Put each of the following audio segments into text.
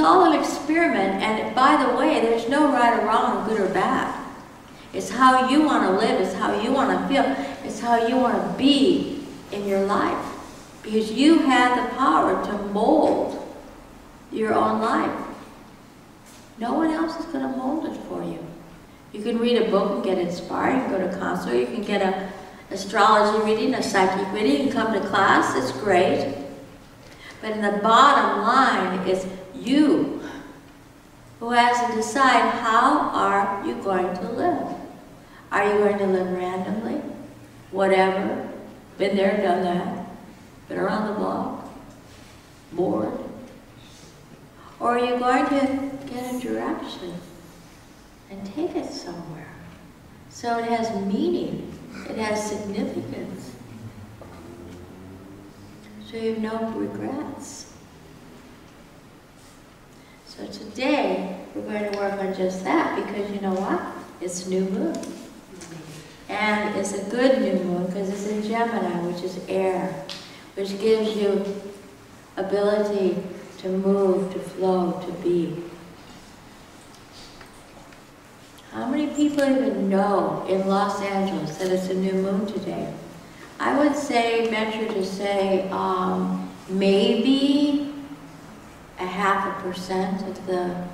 all an experiment, and by the way, there's no right or wrong, good or bad. It's how you want to live, it's how you want to feel, it's how you want to be in your life. Because you have the power to mold your own life. No one else is going to mold it for you. You can read a book and get inspired, you can go to concert, you can get an astrology reading, a psychic reading, you can come to class, it's great. But in the bottom line is you who has to decide how are you going to live. Are you going to live randomly? Whatever. Been there, done that. Been around the block. Bored. Or are you going to get a direction and take it somewhere? So it has meaning. It has significance. So you have no regrets. So today, we're going to work on just that, because you know what? It's new moon. And it's a good new moon because it's in Gemini, which is air, which gives you ability to move, to flow, to be. How many people even know in Los Angeles that it's a new moon today? I would say, venture to say, maybe 0.5% of the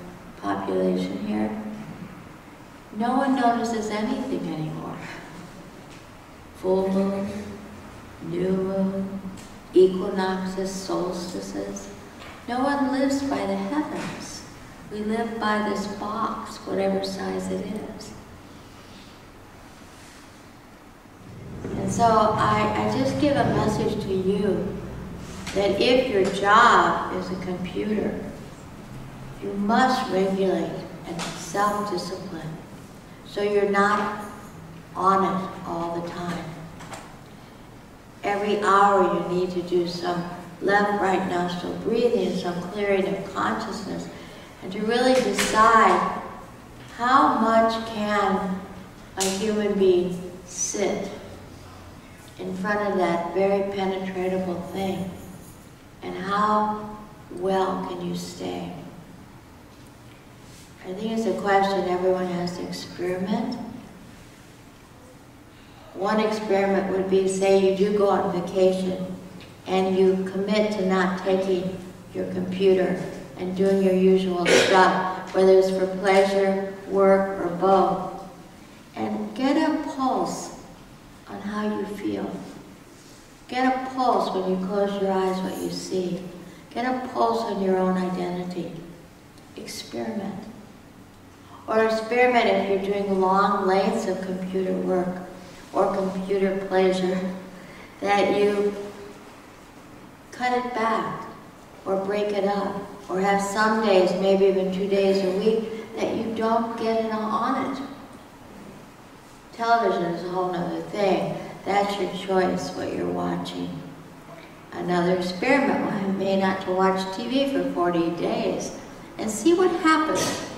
population here. No one notices anything anymore. Full moon, new moon, equinoxes, solstices. No one lives by the heavens. We live by this box, whatever size it is. And so I just give a message to you that if your job is a computer, you must regulate and self-discipline so you're not on it all the time. Every hour you need to do some left, right, nostril breathing, some clearing of consciousness, and to really decide how much can a human being sit in front of that very penetratable thing, and how well can you stay. I think it's a question everyone has to experiment. One experiment would be, say you do go on vacation and you commit to not taking your computer and doing your usual stuff, whether it's for pleasure, work, or both. And get a pulse on how you feel. Get a pulse when you close your eyes, what you see. Get a pulse on your own identity. Experiment. Or experiment if you're doing long lengths of computer work or computer pleasure, that you cut it back or break it up, or have some days, maybe even 2 days a week, that you don't get it on it. Television is a whole other thing. That's your choice, what you're watching. Another experiment would be not to watch TV for 40 days and see what happens.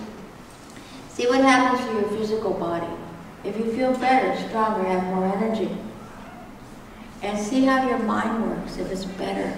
See what happens to your physical body. If you feel better, stronger, have more energy. And see how your mind works, if it's better.